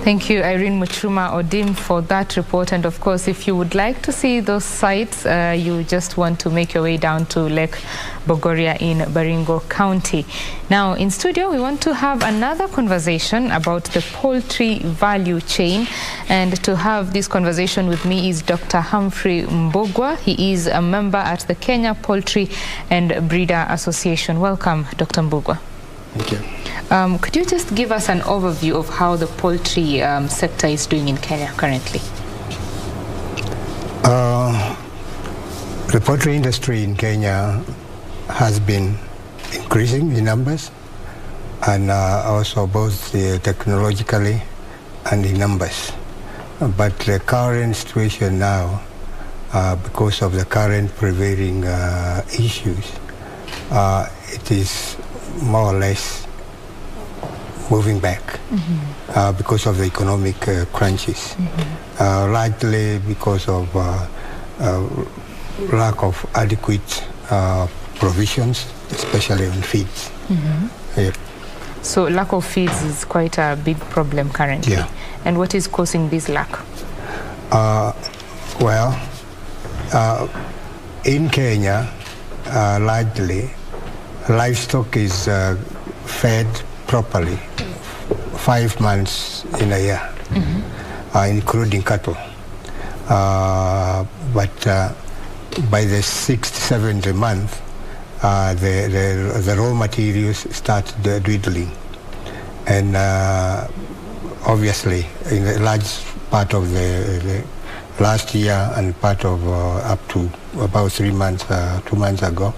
Thank you, Irene Muchuma Odim, for that report. And of course, if you would like to see those sites, you just want to make your way down to Lake Bogoria in Baringo County. Now, in studio, we want to have another conversation about the poultry value chain. And to have this conversation with me is Dr. Humphrey Mbugua. He is a member at the Kenya Poultry and Breeder Association. Welcome, Dr. Mbugua. Thank you. Could you just give us an overview of how the poultry sector is doing in Kenya currently? The poultry industry in Kenya has been increasing in numbers and also both technologically and in numbers. But the current situation now, because of the current prevailing issues, it is more or less moving back because of the economic crunches, largely because of lack of adequate provisions, especially on feeds. Yeah. So lack of feeds is quite a big problem currently. Yeah. And what is causing this lack? In Kenya, largely, livestock is fed properly 5 months in a year, including cattle. But by the 6th, 7th month, the raw materials start dwindling. And obviously, in a large part of the last year and part of up to about 3 months, 2 months ago,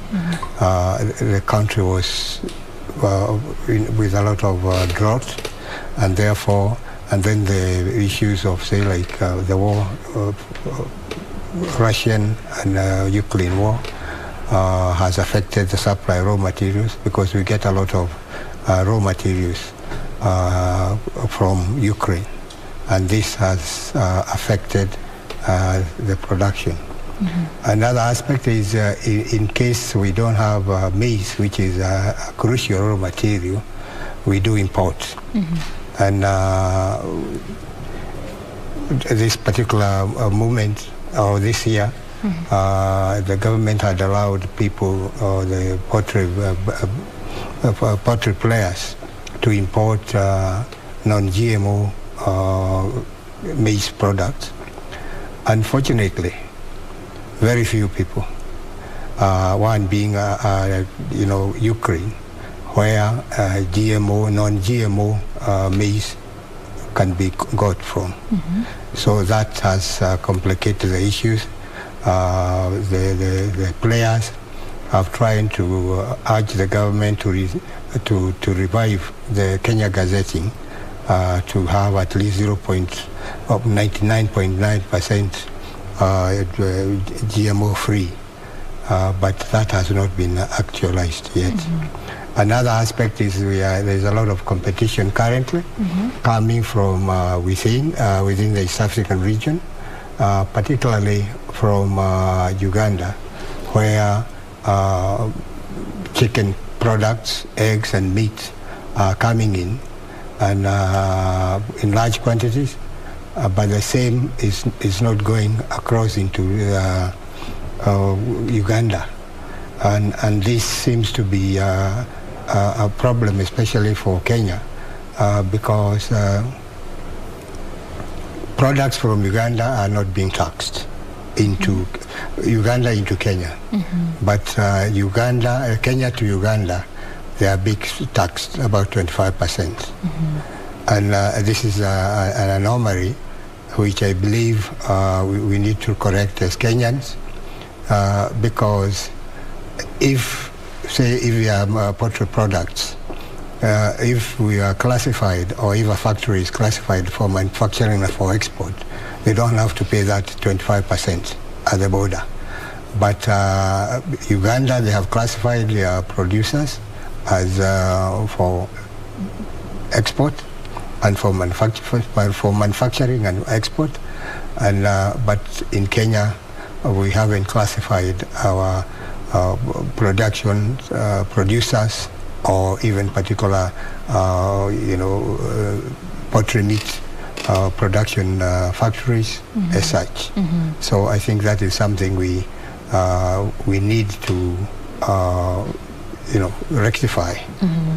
the country was with a lot of drought, and therefore, and then the issues of, say, like the war, Russian and Ukraine war, has affected the supply of raw materials, because we get a lot of raw materials from Ukraine, and this has affected the production. Another aspect is in case we don't have maize, which is a crucial raw material, we do import. And this particular moment, or this year, the government had allowed people, the poultry players, to import non-GMO maize products. Unfortunately, very few people. One being, Ukraine, where GMO, non-GMO maize can be got from. So that has complicated the issues. The players have tried to urge the government to revive the Kenya gazetting to have at least 99.9% GMO free, but that has not been actualized yet. Another aspect is there's a lot of competition currently coming from within the East African region, particularly from Uganda, where chicken products, eggs and meat are coming in, and in large quantities. But the same is not going across into Uganda, and this seems to be a problem, especially for Kenya, because products from Uganda are not being taxed into Uganda into Kenya, but Kenya to Uganda, they are being taxed about 25%, and this is an anomaly which I believe we need to correct as Kenyans, because if we have poultry products, if we are classified, or if a factory is classified for manufacturing and for export, they don't have to pay that 25% at the border. But Uganda, they have classified their producers as for export and for manufacturing and export, and but in Kenya we haven't classified our producers or even particular poultry meat production factories as such. So I think that is something we need to rectify,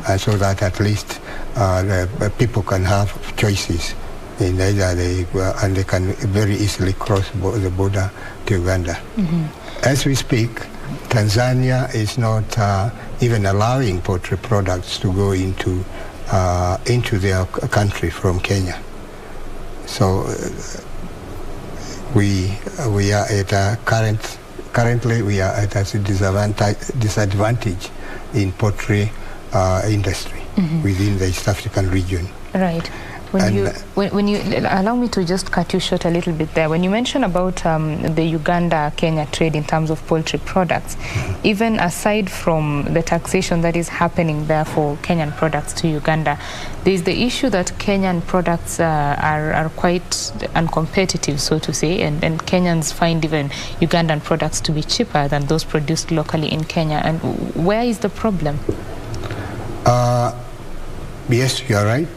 and so that at least the people can have choices in either and they can very easily cross the border to Uganda. As we speak, Tanzania is not even allowing poultry products to go into their country from Kenya. So we are at a currently we are at a disadvantage in poultry industry within the East African region. Right. When you allow me to just cut you short a little bit there, when you mention about the Uganda-Kenya trade in terms of poultry products, even aside from the taxation that is happening there for Kenyan products to Uganda, there's the issue that Kenyan products are quite uncompetitive, so to say, and Kenyans find even Ugandan products to be cheaper than those produced locally in Kenya. And where is the problem? Yes, you are right.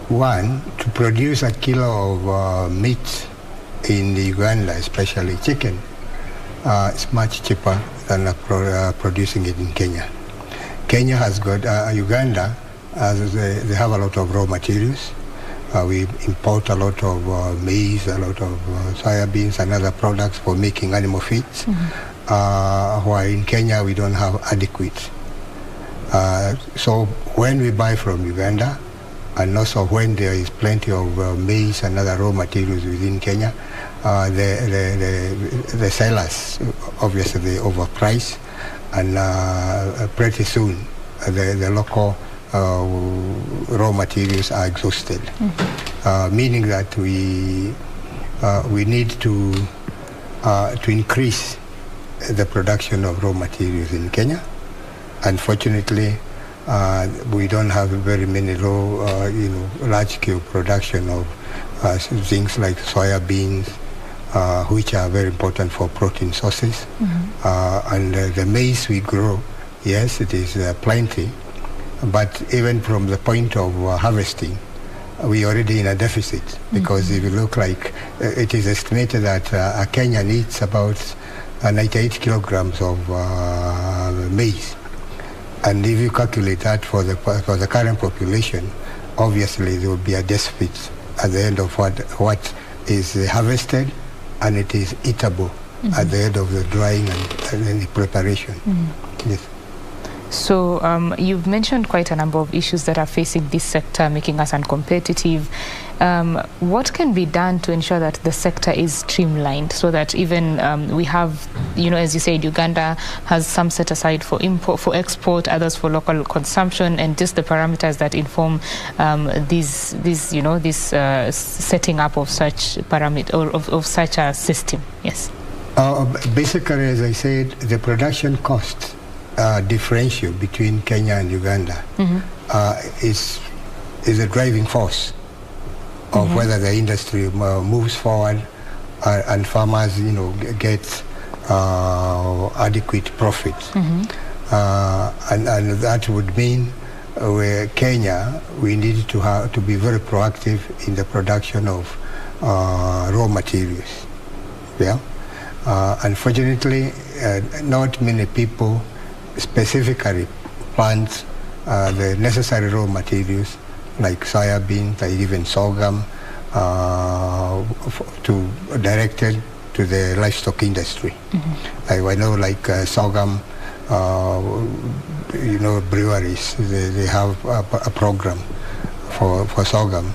One, to produce a kilo of meat in Uganda, especially chicken, it's much cheaper than producing it in Kenya. Kenya has got, Uganda, they have a lot of raw materials. We import a lot of maize, a lot of soybeans and other products for making animal feeds, while in Kenya we don't have adequate. So when we buy from Uganda, and also when there is plenty of maize and other raw materials within Kenya, the sellers obviously they overprice, and pretty soon the local raw materials are exhausted, meaning that we need to increase the production of raw materials in Kenya. Unfortunately, we don't have very many large-scale production of things like soybeans, which are very important for protein sources. And the maize we grow, yes, it is plenty, but even from the point of harvesting, we are already in a deficit, because if you look like, it is estimated that Kenya needs about 98 kilograms of maize. And if you calculate that for the current population, obviously there will be a deficit at the end of what is harvested, and it is eatable at the end of the drying and the preparation. Yes. So you've mentioned quite a number of issues that are facing this sector, making us uncompetitive. What can be done to ensure that the sector is streamlined, so that even we have, as you said, Uganda has some set aside for import, for export, others for local consumption, and just the parameters that inform this setting up of such parameter or of such a system? Yes. Basically, as I said, the production cost differential between Kenya and Uganda is a driving force of whether the industry moves forward and farmers, get adequate profit. And that would mean where Kenya, we need to be very proactive in the production of raw materials. Yeah. Unfortunately, not many people specifically plant the necessary raw materials like soybean, like even sorghum, directed to the livestock industry. I know, like sorghum, breweries, they have a program for sorghum,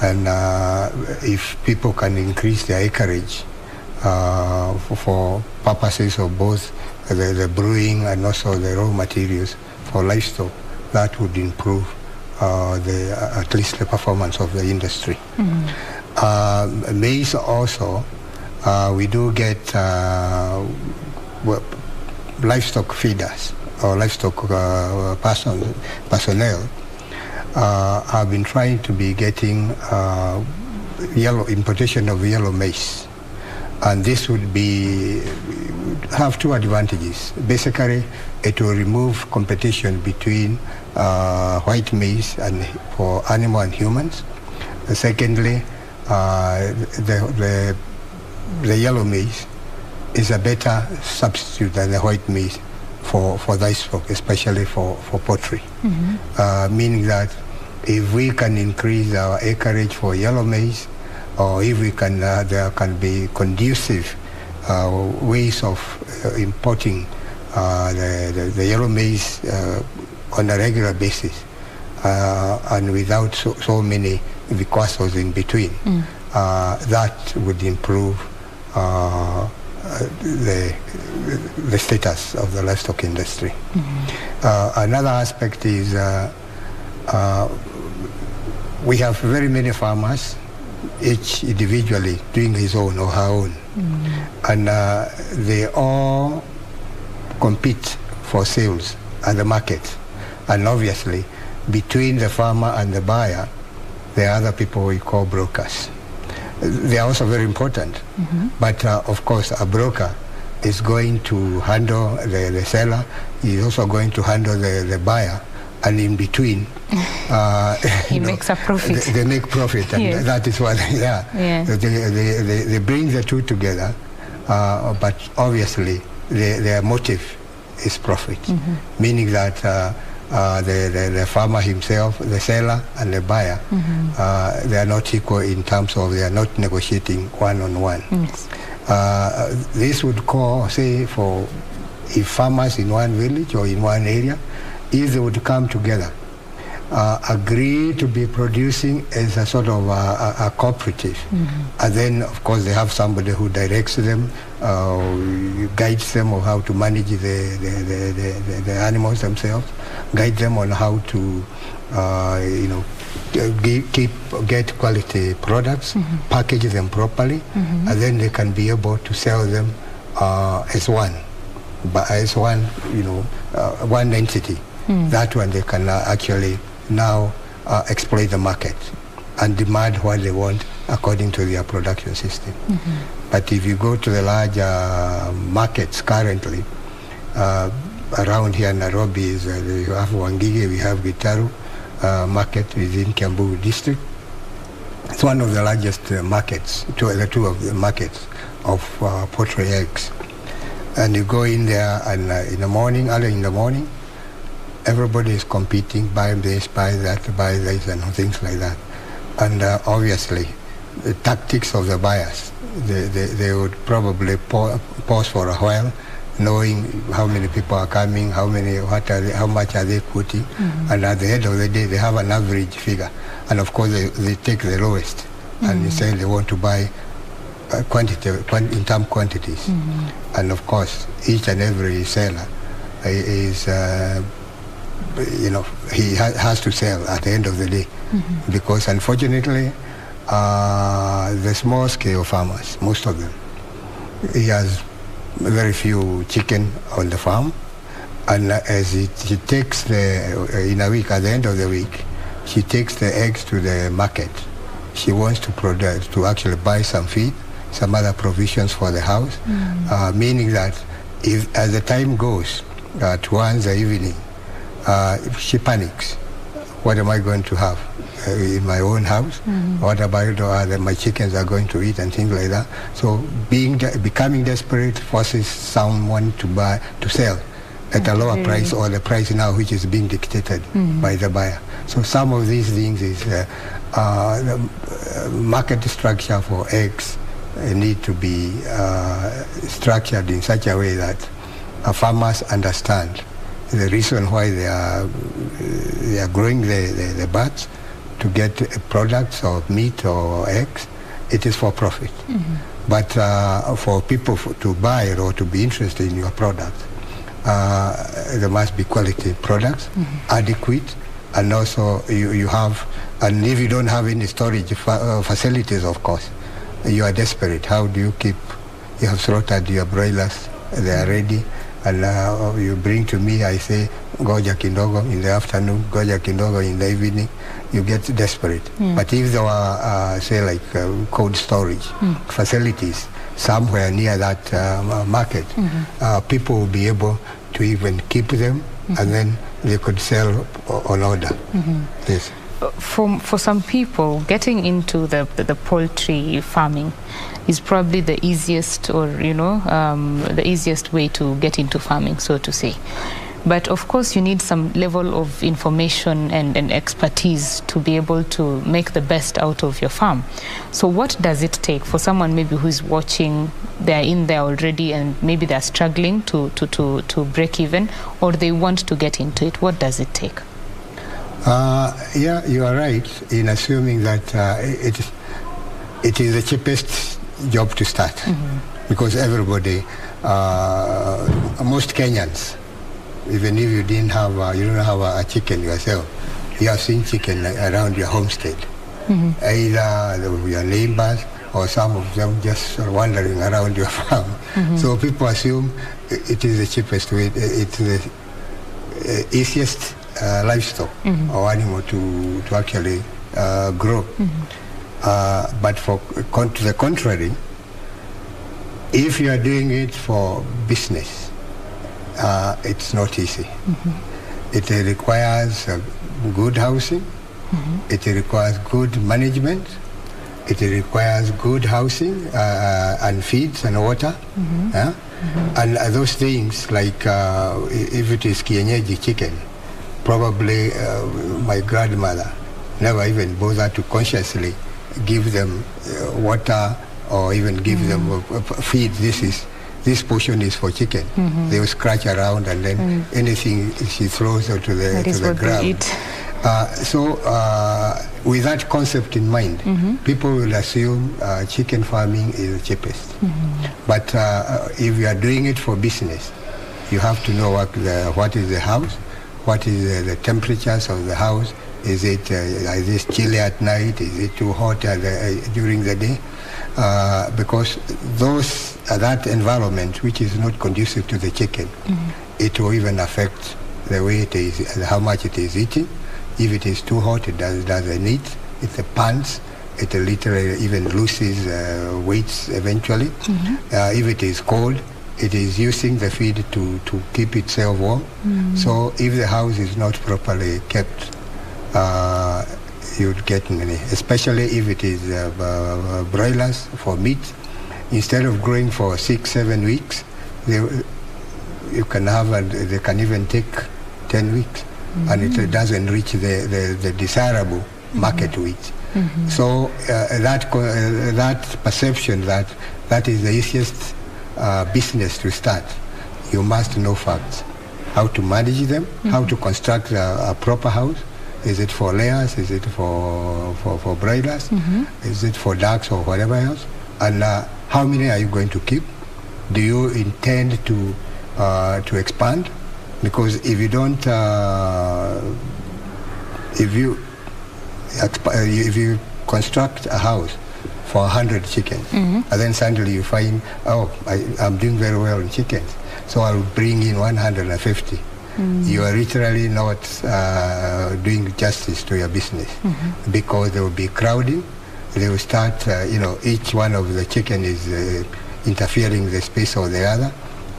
and if people can increase their acreage for purposes of both the brewing and also the raw materials for livestock, that would improve at least the performance of the industry. Maize also, we do get livestock feeders or livestock personnel have been trying to be getting importation of yellow maize, and this would have two advantages. Basically, it will remove competition between white maize and for animal and humans, Secondly, the yellow maize is a better substitute than the white maize for livestock, especially for poultry. Meaning that if we can increase our acreage for yellow maize, or if we can, there can be conducive ways of importing the yellow maize on a regular basis, and without so many vikwasos in between, that would improve the status of the livestock industry. Another aspect is we have very many farmers, each individually doing his own or her own, and they all compete for sales at the market. And obviously, between the farmer and the buyer, there are other people we call brokers. They are also very important, but of course a broker is going to handle the seller, he is also going to handle the buyer, and in between he makes a profit. They make profit, and that is what they bring the two together, but obviously their motive is profit, meaning that the farmer himself, the seller and the buyer, they are not equal in terms of they are not negotiating one-on-one. This would call, say, for if farmers in one village or in one area, if they would come together, agree to be producing as a sort of a cooperative, and then of course they have somebody who directs them, guides them on how to manage the animals themselves, guide them on how to get quality products, package them properly, and then they can be able to sell them as one, but as one, one entity. That one they can actually now exploit the market and demand what they want according to their production system. But if you go to the larger markets currently, around here in Nairobi, we have Wangige, we have Gitaru market within Kiambu district. It's one of the largest markets, two of the markets of poultry eggs. And you go in there and in the morning, early in the morning, everybody is competing, buy this, buy that, buy this, and things like that. And obviously, the tactics of the buyers, they would probably pause for a while, knowing how many people are coming, how much are they quoting, and at the end of the day, they have an average figure. And of course, they take the lowest, and they say they want to buy in term quantities. And of course, each and every seller is he has to sell at the end of the day, because unfortunately the small scale farmers, most of them, he has very few chicken on the farm, and as he takes in a week, at the end of the week, she takes the eggs to the market. She wants to actually buy some feed, some other provisions for the house, meaning that if as the time goes towards the evening, she panics. What am I going to have in my own house? What about my chickens are going to eat and things like that? So becoming desperate forces someone to sell at a lower price, or the price now which is being dictated by the buyer. So some of these things is the market structure for eggs need to be structured in such a way that farmers understand the reason why they are growing the birds to get products of meat or eggs. It is for profit. But for people to buy or to be interested in your product, there must be quality products, adequate, and also you have, and if you don't have any storage facilities, of course, you are desperate. How do you keep, you have slaughtered your broilers, they are ready, and you bring to me, I say, goja kindogo in the afternoon, goja kindogo in the evening, you get desperate. But if there are, say, like cold storage facilities somewhere near that market, people will be able to even keep them, and then they could sell on order. Yes. for some people, getting into the poultry farming is probably the easiest, or the easiest way to get into farming, so to say. But of course, you need some level of information and expertise to be able to make the best out of your farm. So what does it take for someone maybe who's watching, they're in there already and maybe they're struggling to break even, or they want to get into it? What does it take? Yeah, you are right in assuming that it is the cheapest job to start, because everybody, most Kenyans, even if you didn't have, you don't have a chicken yourself, you have seen chicken around your homestead. Either your neighbors or some of them just wandering around your farm. So people assume it is the cheapest way, it's the easiest livestock or animal to actually grow. But to the contrary, if you are doing it for business, it's not easy. It requires good housing. It requires good management. It requires good housing and feeds and water. And those things, like if it is kienyeji chicken, probably my grandmother never even bothered to consciously give them water or even give them feed. This portion is for chicken. They will scratch around, and then anything she throws to the ground. So with that concept in mind, people will assume chicken farming is the cheapest. But if you are doing it for business, you have to know what is the house, what is the temperatures of the house. Is it chilly at night? Is it too hot during the day? Because that environment, which is not conducive to the chicken, it will even affect the way it is, how much it is eating. If it is too hot, it doesn't eat. It pants. It literally even loses weights eventually. If it is cold, it is using the feed to keep itself warm. So if the house is not properly kept, you'd get many, especially if it is broilers for meat. Instead of growing for 6-7 weeks, they can even take 10 weeks, and it doesn't reach the desirable market weight. So that perception that is the easiest business to start, you must know facts, how to manage them, how to construct a proper house. Is it for layers? Is it for broilers? Is it for ducks or whatever else? And how many are you going to keep? Do you intend to expand? Because if you don't, if you construct a house for 100 chickens, and then suddenly you find, I'm doing very well in chickens, so I'll bring in 150. You are literally not doing justice to your business, because there will be crowding. They will start, each one of the chicken is interfering with the space of the other,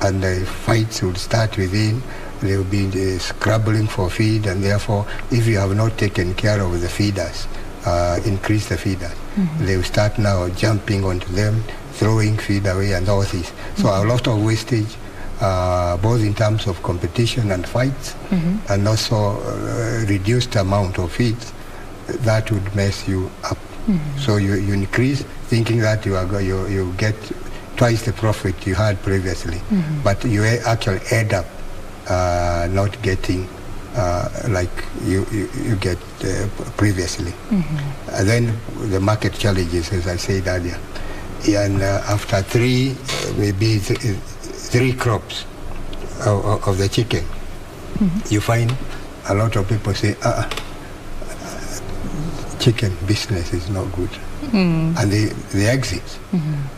and the fights will start within. They will be scrabbling for feed, and therefore, if you have not taken care of the feeders, increase the feeders, they will start now jumping onto them, throwing feed away and all this. So a lot of wastage, both in terms of competition and fights, and also reduced amount of feeds, that would mess you up. So you increase, thinking that you get twice the profit you had previously, but you actually end up not getting like you get previously. And then the market challenges, as I said earlier, and after maybe three crops of the chicken, you find a lot of people say, chicken business is not good. And they exit.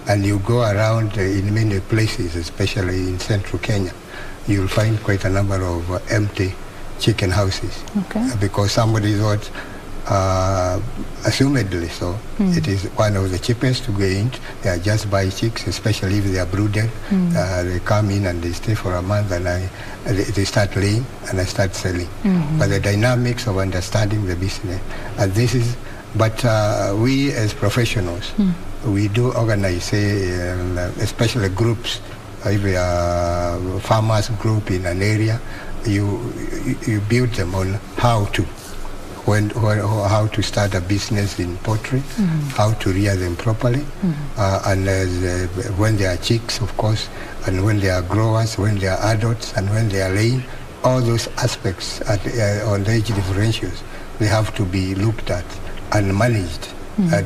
And you go around in many places, especially in central Kenya, you'll find quite a number of empty chicken houses. Because somebody thought, assumedly so. It is one of the cheapest to go in. They are just buy chicks, especially if they are brooded. They come in and they stay for a month, and they start laying, and I start selling. But the dynamics of understanding the business, and this is. But we as professionals, we do organize, say, especially groups. If we are farmers group in an area, you build them on how to. How to start a business in poultry, how to rear them properly, and when they are chicks, of course, and when they are growers, when they are adults, and when they are laying, all those aspects on the age differentials, they have to be looked at and managed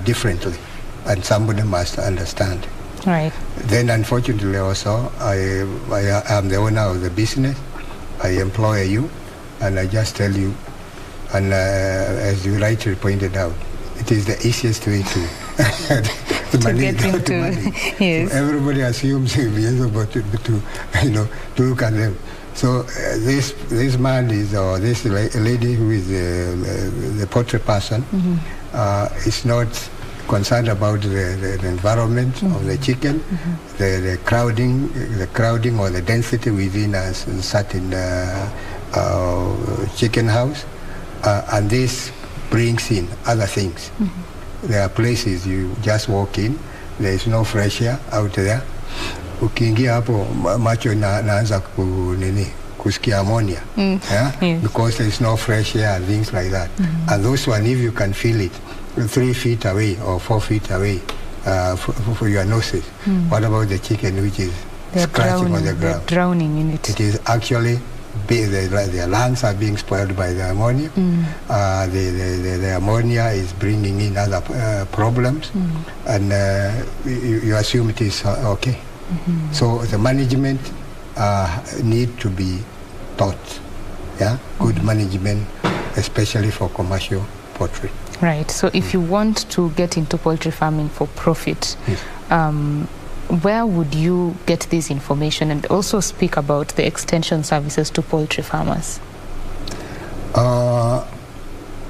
differently, and somebody must understand. Right. Then, unfortunately, also, I am the owner of the business. I employ you, and I just tell you. And as you rightly pointed out, it is the easiest way to get into. Yes. So everybody assumes we'll be able to look at them. So this man is, or this lady who is the poultry person, is not concerned about the environment of the chicken, the crowding or the density within a certain chicken house. And this brings in other things. There are places you just walk in, there is no fresh air out there. Ukiingia hapo macho naanza kusikia ammonia, because there is no fresh air and things like that. And those one, if you can feel it 3 feet away or 4 feet away for your noses, what about the chicken which is scratching on the ground? They're drowning in it. It is actually their lungs are being spoiled by the ammonia. The ammonia is bringing in other problems, and you assume it is okay. So the management need to be taught. Good management, especially for commercial poultry. Right. So if you want to get into poultry farming for profit, where would you get this information, and also speak about the extension services to poultry farmers?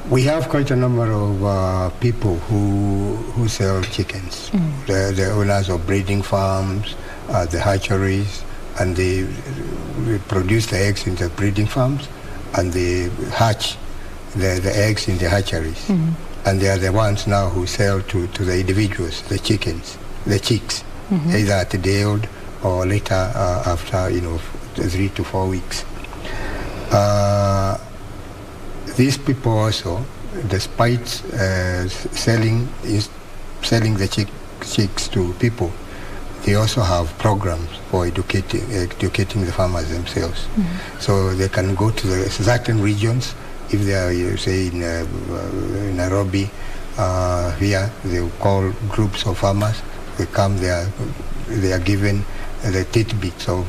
We have quite a number of people who sell chickens. The owners of breeding farms, the hatcheries, and they produce the eggs in the breeding farms, and they hatch the eggs in the hatcheries. And they are the ones now who sell to the individuals, the chickens, the chicks. Either at the day old or later after 3 to 4 weeks. These people also, despite selling the chicks to people, they also have programs for educating the farmers themselves. So they can go to the certain regions. If they are, say, in Nairobi, here they will call groups of farmers. They come there, they are given the tidbits of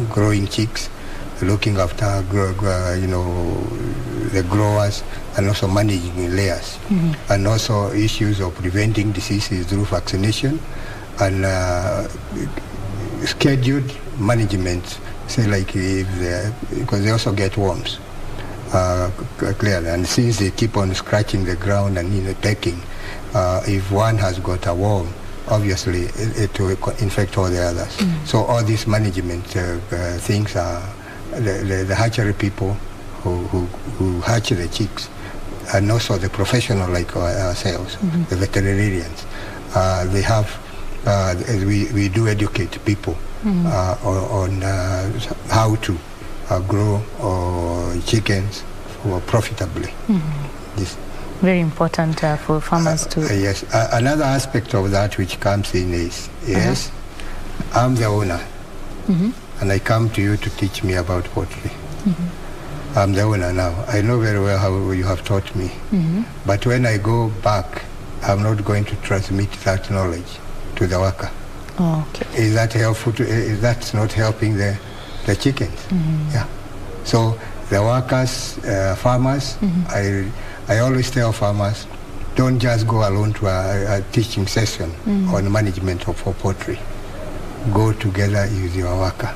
growing chicks, looking after the growers, and also managing layers, and also issues of preventing diseases through vaccination, and scheduled management. Say, like, because they also get worms, clearly, and since they keep on scratching the ground and pecking. If one has got a worm, obviously it will infect all the others. So all these management things are the hatchery people who hatch the chicks, and also the professional like ourselves, the veterinarians. They have, we do educate people on how to grow chickens profitably. This. Very important for farmers to... Yes. Another aspect of that which comes in is, yes, I'm the owner, and I come to you to teach me about poultry. I'm the owner now. I know very well how you have taught me. But when I go back, I'm not going to transmit that knowledge to the worker. Okay. Is that helpful? Is that not helping the chickens? Yeah. So the workers, farmers, I always tell farmers, don't just go alone to a teaching session on management of poultry. Go together with your worker,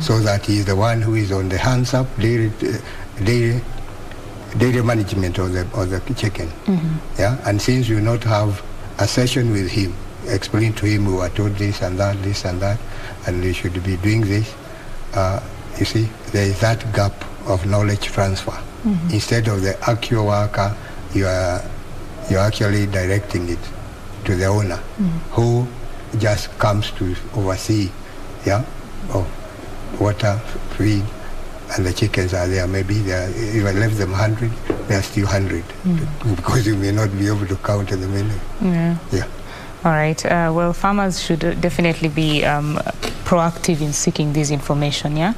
so that he is the one who is on the hands up daily daily management of the chicken. Yeah, and since you not have a session with him, explain to him, we were told this and that, and you should be doing this. You see, there is that gap of knowledge transfer. Instead of the actual worker, you're actually directing it to the owner, who just comes to oversee, water, feed, and the chickens are there. Maybe if I left them 100, they are still 100, because you may not be able to count in the minute. Yeah. All right. Well, farmers should definitely be proactive in seeking this information, yeah?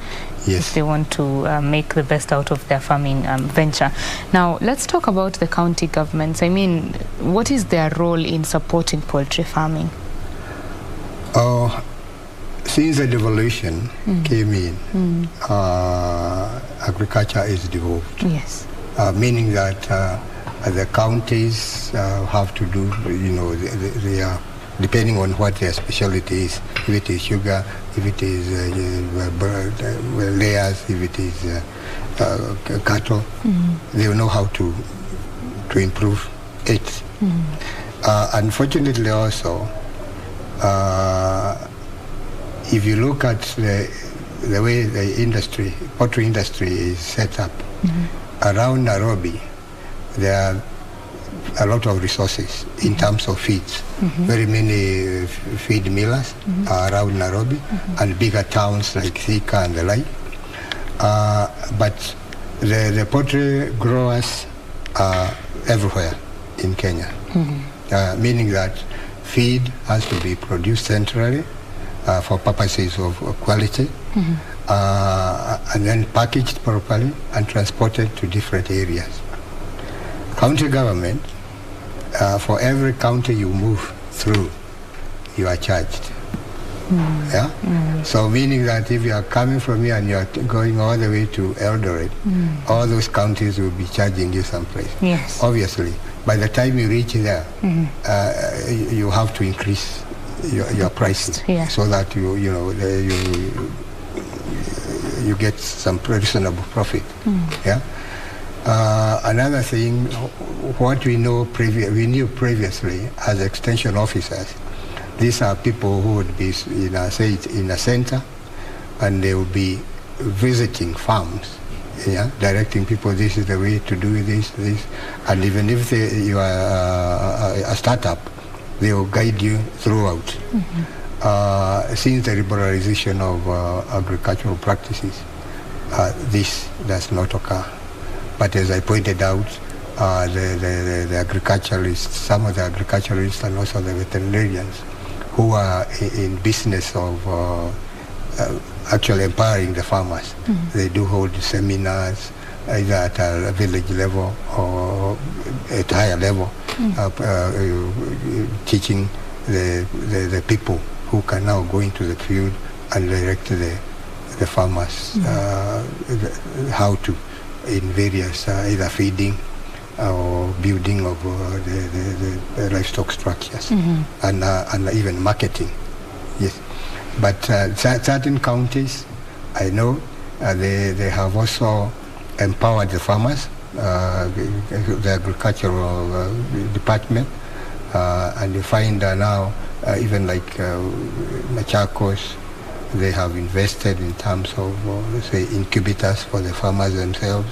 Yes. If they want to make the best out of their farming venture. Now, let's talk about the county governments. I mean, what is their role in supporting poultry farming? Since the devolution came in, agriculture is devolved. Yes. Meaning that the counties have to do, they are, depending on what their specialty is, if it is sugar, if it is layers, if it is cattle, they will know how to improve it. Unfortunately also, if you look at the way the poultry industry is set up, around Nairobi, there are a lot of resources in terms of feeds. Very many feed millers are around Nairobi and bigger towns like Thika and the like. But the poultry growers are everywhere in Kenya, meaning that feed has to be produced centrally for purposes of quality, and then packaged properly and transported to different areas. County government, for every county you move through, you are charged. So meaning that if you are coming from here and you are going all the way to Eldoret, all those counties will be charging you someplace. Yes. Obviously, by the time you reach there, you have to increase your prices, so that you get some reasonable profit. Another thing, what we knew previously as extension officers, these are people who would be in a center, and they will be visiting farms, directing people, this is the way to do this, and even if you are a startup, they will guide you throughout. Since the liberalization of agricultural practices, this does not occur. But as I pointed out, the agriculturalists, some of the agriculturalists and also the veterinarians who are in business of actually empowering the farmers, they do hold seminars either at a village level or at higher level, teaching the people who can now go into the field and direct the farmers how to, in various either feeding or building of the livestock structures, and even marketing. Yes, but certain counties, I know, they have also empowered the farmers, the agricultural department, and you find now even like Machakos, they have invested in terms of, let's say, incubators for the farmers themselves,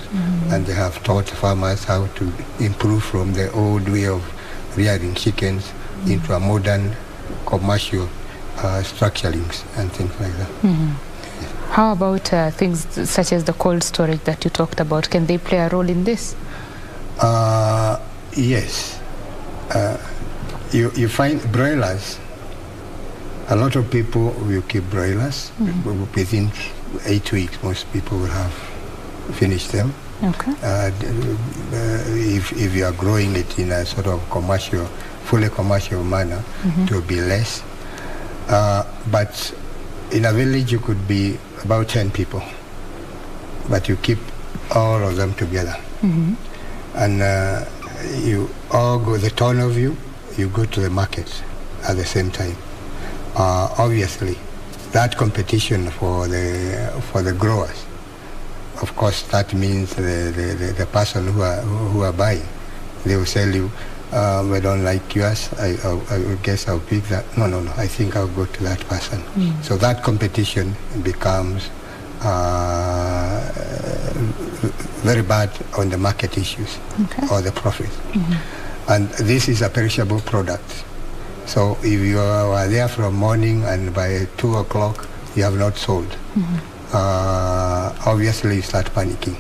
and they have taught farmers how to improve from the old way of rearing chickens into a modern commercial structurings and things like that. How about things such as the cold storage that you talked about? Can they play a role in this? Yes. You find broilers. A lot of people will keep broilers. Within 8 weeks, most people will have finished them. Okay. If you are growing it in a sort of commercial, fully commercial manner, it will be less. But in a village, you could be about 10 people, but you keep all of them together. And you all go, the ton of you go to the market at the same time. Obviously, that competition for the growers of course, that means the person who are buying, they will sell you, we don't like yours, I guess I'll pick that. No, I think I'll go to that person. So that competition becomes very bad on the market issues or the profit. And this is a perishable product. So if you are there from morning and by 2 o'clock you have not sold, obviously you start panicking.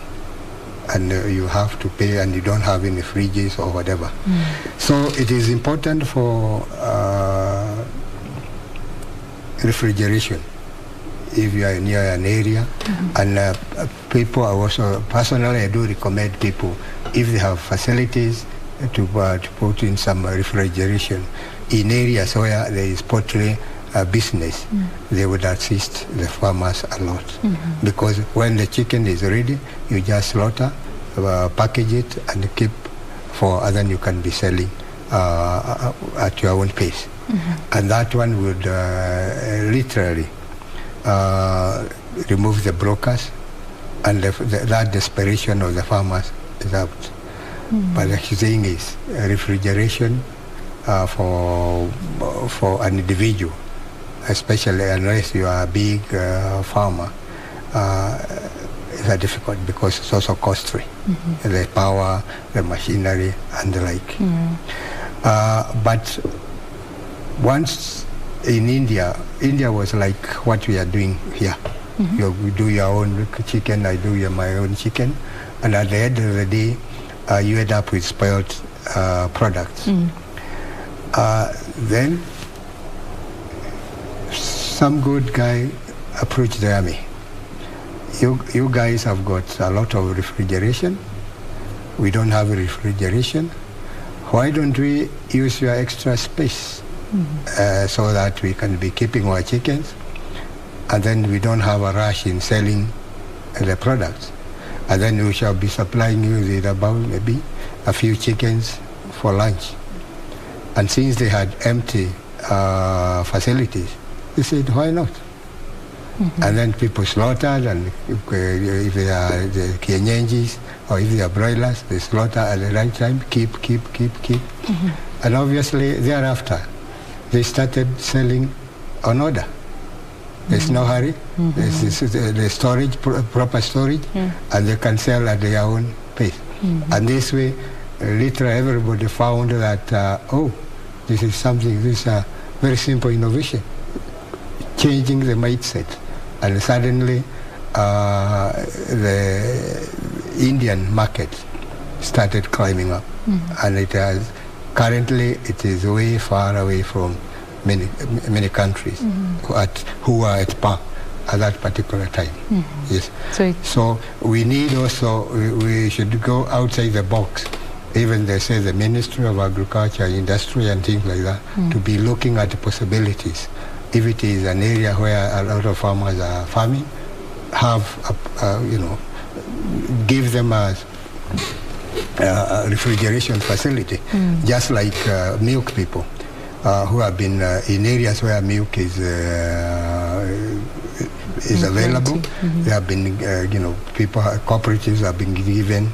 And you have to pay, and you don't have any fridges or whatever. So it is important for refrigeration if you are near an area. And people are also, personally I do recommend people, if they have facilities, to put in some refrigeration in areas where there is poultry business. They would assist the farmers a lot, because when the chicken is ready, you just slaughter, package it, and keep for other you can be selling at your own pace. And that one would literally remove the brokers, and that desperation of the farmers is out. But the thing is, refrigeration for an individual, especially unless you are a big farmer, is difficult, because it's also costly. The power, the machinery, and the like. But once in India was like what we are doing here. You do your own chicken, I do my own chicken, and at the end of the day, you end up with spoiled products. Then some good guy approached the army. You guys have got a lot of refrigeration. We don't have refrigeration. Why don't we use your extra space so that we can be keeping our chickens, and then we don't have a rush in selling the products. And then we shall be supplying you with about maybe a few chickens for lunch. And since they had empty facilities, they said, why not? And then people slaughtered, and if they are the kienyenjis or if they are broilers, they slaughter at the right time, keep. And obviously thereafter, they started selling on order. There's no hurry. There's the storage, proper storage, and they can sell at their own pace. And this way, literally everybody found that, this is something, this is a very simple innovation, changing the mindset. And suddenly, the Indian market started climbing up. And currently it is way far away from many countries who are at par at that particular time. Yes. So we need also, we should go outside the box. Even they say the Ministry of Agriculture, Industry and things like that, to be looking at the possibilities. If it is an area where a lot of farmers are farming, have give them a refrigeration facility, just like milk people. Who have been in areas where milk is available. They have been, people, cooperatives have been given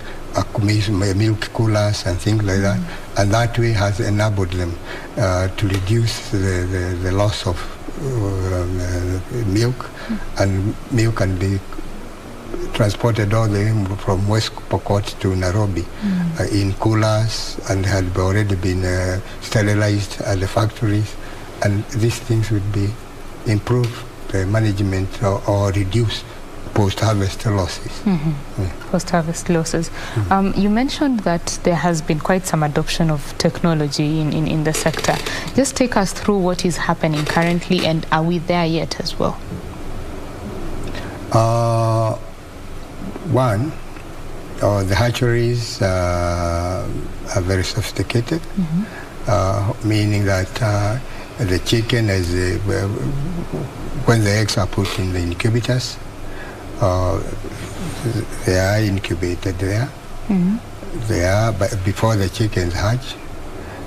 milk coolers and things like that, and that way has enabled them to reduce the loss of milk, and milk can be transported all the way from West Pokot to Nairobi in coolers, and had already been sterilized at the factories, and these things would be improve the management or reduce post-harvest losses. Post-harvest losses. You mentioned that there has been quite some adoption of technology in the sector. Just take us through what is happening currently, and are we there yet as well? One, the hatcheries are very sophisticated, meaning that the chicken, when the eggs are put in the incubators, they are incubated there. They are, but before the chickens hatch,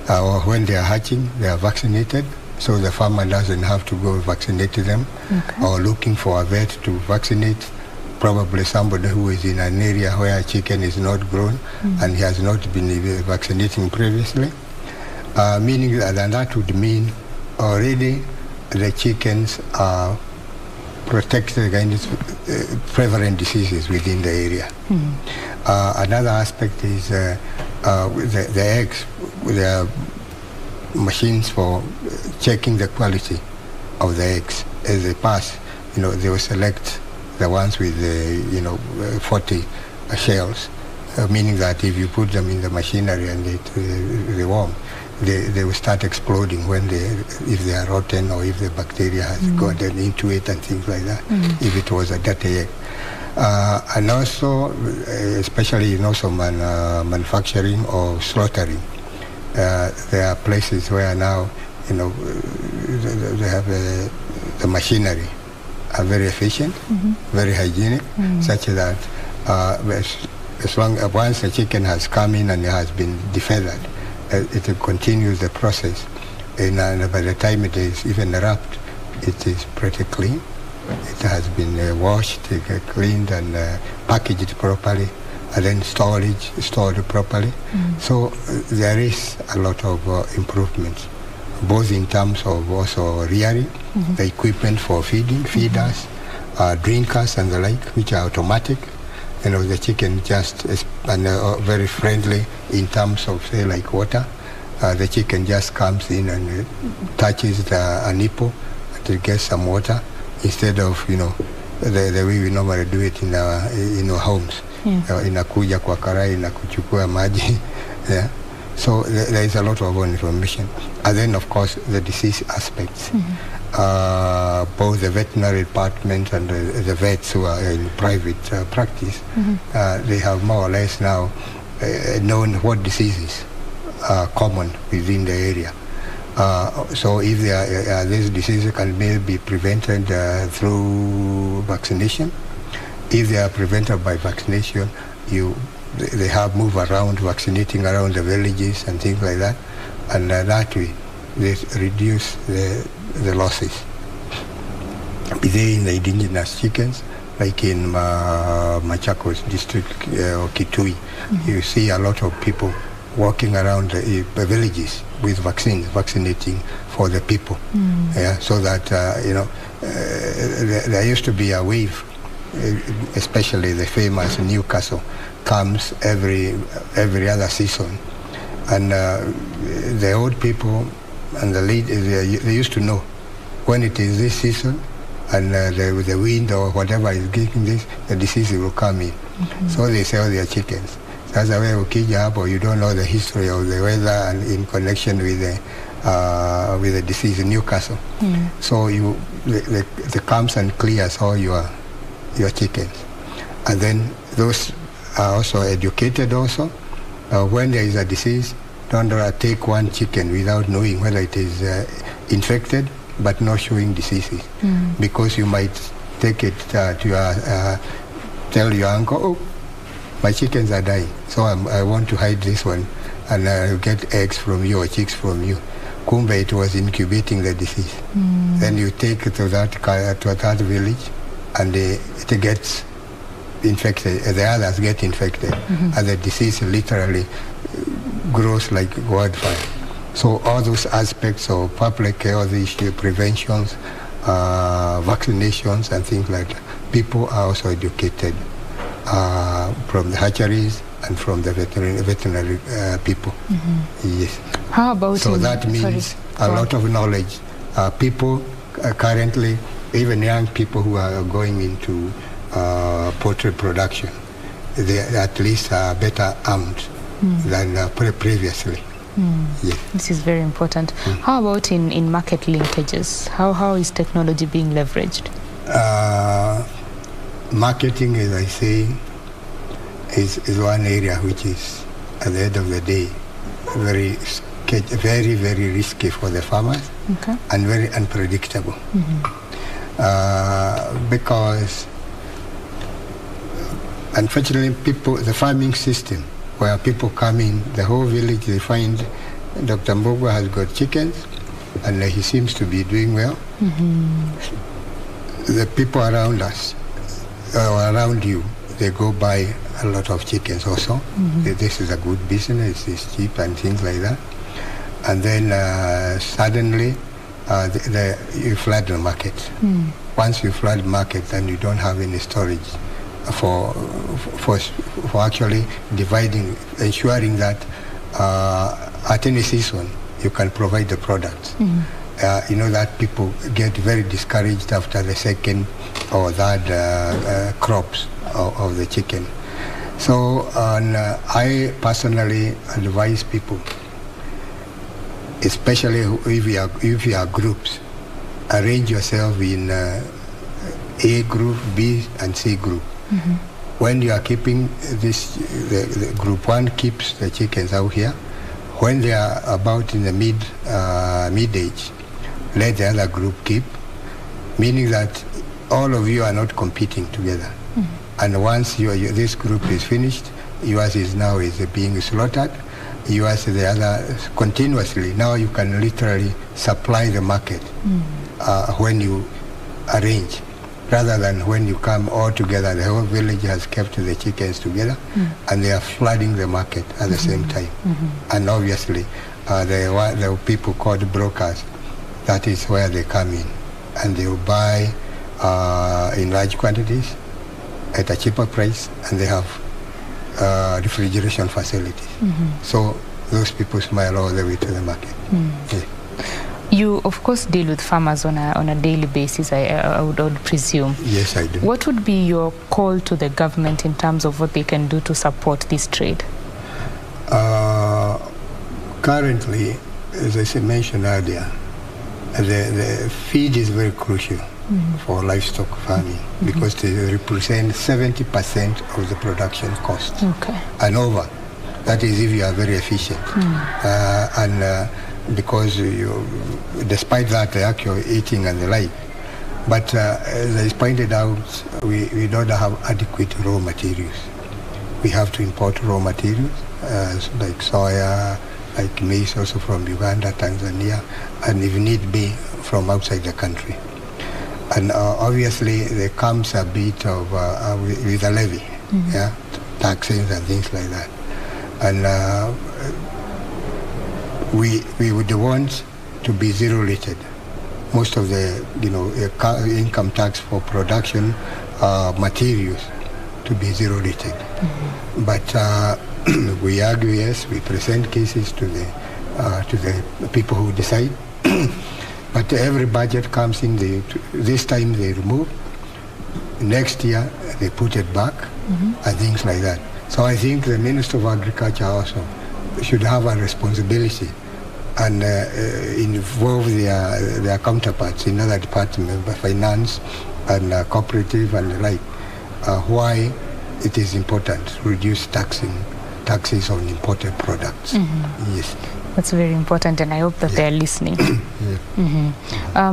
or when they are hatching, they are vaccinated, so the farmer doesn't have to go vaccinate them or looking for a vet to vaccinate. probably somebody who is in an area where chicken is not grown and he has not been vaccinating previously, meaning that would mean already the chickens are protected against prevalent diseases within the area. Another aspect is the eggs. There are machines for checking the quality of the eggs. As they pass, they will select the ones with the 40 shells, meaning that if you put them in the machinery and they warm, they will start exploding if they are rotten or if the bacteria has gotten into it and things like that, if it was a dirty egg. And also, especially in also manufacturing or slaughtering, there are places where now, they have the machinery are very efficient, very hygienic, such that once the chicken has come in and it has been defeathered, it continues the process, and by the time it is even wrapped, it is pretty clean. It has been washed, cleaned, and packaged properly, and then stored properly. So there is a lot of improvements, both in terms of also rearing, the equipment for feeding, feeders, drinkers, and the like, which are automatic. The chicken just is very friendly in terms of, say, like water. The chicken just comes in and touches a nipple and it gets some water, instead of, the way we normally do it in our homes. Inakuja kwa karai na kuchukua maji. Yeah. So there is a lot of information. And then, of course, the disease aspects. Both the veterinary department and the vets who are in private practice, they have more or less now known what diseases are common within the area. So if these diseases can be prevented through vaccination, if they are prevented by vaccination, they have moved around, vaccinating around the villages and things like that, and that way they reduce the losses. Be they in the indigenous chickens, like in Machakos district or Kitui, you see a lot of people walking around the villages with vaccines, vaccinating for the people. Yeah, so that there used to be a wave, especially the famous Newcastle comes every other season, and the old people and the they used to know when it is this season, and the wind or whatever is giving this, the disease will come in. So they sell their chickens. That's the way ukija hapo, you don't know the history of the weather and in connection with the disease in Newcastle. So the comes and clears all your chickens, and then those are also educated also. When there is a disease, don't take one chicken without knowing whether it is infected but not showing diseases, because you might take it to tell your uncle, oh, my chickens are dying, so I want to hide this one, and I'll get eggs from you or chicks from you. Kumbe, it was incubating the disease. Then you take it to that village, and it gets infected, the others get infected, and the disease literally grows like wildfire. So all those aspects of public health issue, preventions, vaccinations, and things like that, people are also educated from the hatcheries and from the veterinary people. Yes. How about so that means a lot of knowledge. People currently, even young people who are going into poultry production, they at least are better armed than previously. Yes. This is very important. How about in market linkages? How is technology being leveraged? Marketing, as I say, is one area which is, at the end of the day, very, very risky for the farmers, and very unpredictable. Because unfortunately, the farming system, where people come in, the whole village, they find Dr. Mbugua has got chickens, and he seems to be doing well. The people around us, around you, they go buy a lot of chickens also. This is a good business, it's cheap and things like that. And then suddenly you flood the market. Once you flood the market, then you don't have any storage for actually dividing, ensuring that at any season you can provide the products. You know that people get very discouraged after the second or third crops of the chicken. So I personally advise people, especially if you are groups, arrange yourself in A group, B and C group. When you are keeping this, the group 1 keeps the chickens out here. When they are about in the mid-age, let the other group keep, meaning that all of you are not competing together. And once this group is finished, yours is now being slaughtered, yours the other continuously. Now you can literally supply the market when you arrange, rather than when you come all together. The whole village has kept the chickens together and they are flooding the market at the same time. And obviously the people called brokers, that is where they come in, and they will buy in large quantities at a cheaper price, and they have refrigeration facilities. So those people smile all the way to the market. Yeah. You, of course, deal with farmers on a daily basis, I would presume. Yes, I do. What would be your call to the government in terms of what they can do to support this trade? Currently, as I mentioned earlier, the feed is very crucial for livestock farming because they represent 70% of the production cost and over. That is if you are very efficient. Because despite that, the actual eating and the like. But as I pointed out, we don't have adequate raw materials. We have to import raw materials like soya, like maize also from Uganda, Tanzania, and if need be, from outside the country. And obviously there comes a bit of with a levy, taxes and things like that. And we would want to be zero rated. Most of the income tax for production materials to be zero rated. But we argue, yes, we present cases to the people who decide. But every budget comes in, this time they remove, next year they put it back, and things like that. So I think the Minister of Agriculture also should have a responsibility and involve their counterparts in other departments, finance and cooperative and the like, why it is important to reduce taxes on imported products. Yes. That's very important, and I hope that they are listening.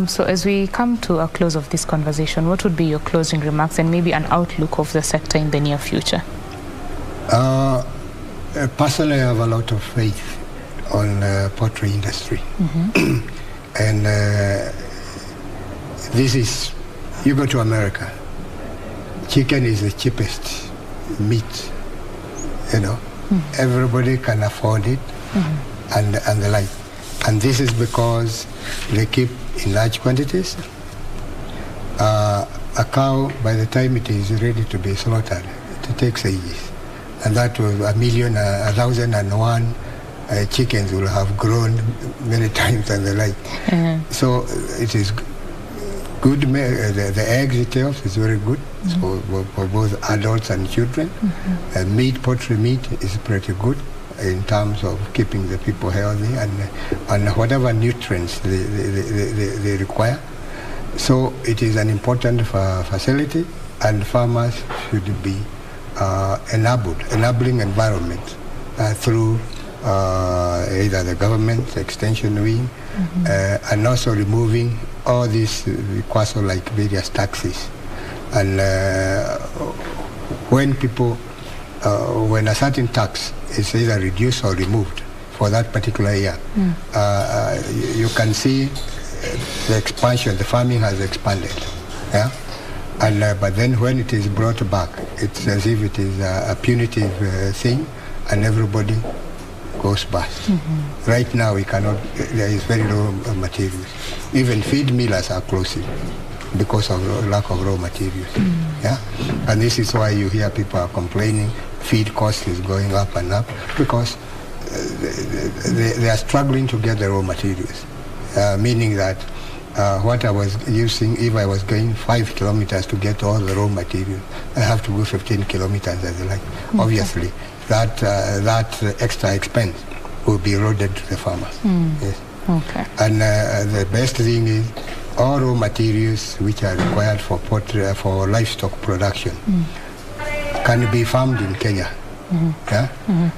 So as we come to a close of this conversation, what would be your closing remarks and maybe an outlook of the sector in the near future? Personally, I have a lot of faith on poultry industry. And this is, you go to America, chicken is the cheapest meat, everybody can afford it. And the like. And this is because they keep in large quantities. A cow, by the time it is ready to be slaughtered, it takes ages. And that was 1,001 chickens will have grown many times and the like. So it is good. The eggs itself is very good for both adults and children. Poultry meat is pretty good in terms of keeping the people healthy and whatever nutrients they require. So it is an important facility, and farmers should be enabling environment through either the government, extension wing, and also removing all these like various taxes. And when a certain tax is either reduced or removed for that particular year, you can see the expansion, the farming has expanded. And but then when it is brought back, it's as if it is a punitive thing, and everybody goes bust. Right now, we cannot. There is very low materials. Even feed millers are closing because of lack of raw materials. Yeah, and this is why you hear people are complaining. Feed cost is going up and up because they are struggling to get the raw materials. Meaning that what I was using, if I was going 5 kilometers to get all the raw material, I have to go 15 kilometers as like. Obviously, that extra expense will be eroded to the farmers. Yes. Okay. And the best thing is all raw materials which are required for for livestock production can be farmed in Kenya. Yeah?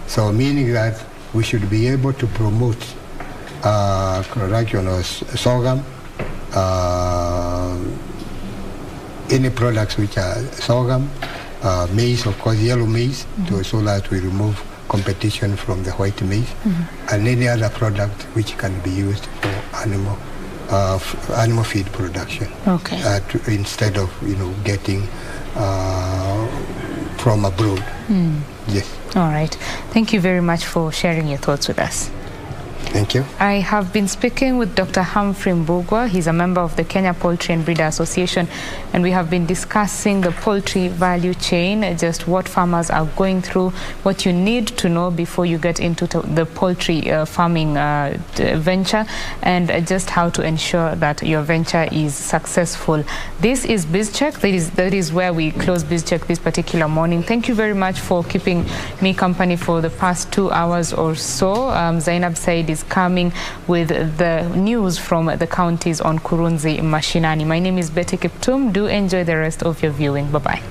So meaning that we should be able to promote production of sorghum, any products which are sorghum, maize, of course, yellow maize, so that we remove competition from the white maize, and any other product which can be used for animal feed production. Okay. Instead of getting from abroad. Yes. All right. Thank you very much for sharing your thoughts with us. Thank you. I have been speaking with Dr. Humphrey Mbugua. He's a member of the Kenya Poultry and Breeder Association, and we have been discussing the poultry value chain, just what farmers are going through, what you need to know before you get into the poultry farming venture, and just how to ensure that your venture is successful. This is BIZ Check. That is where we close BIZ Check this particular morning. Thank you very much for keeping me company for the past 2 hours or so. Zainab Said is coming with the news from the counties on Kurunzi Mashinani. My name is Betty Kiptum. Do enjoy the rest of your viewing. Bye-bye.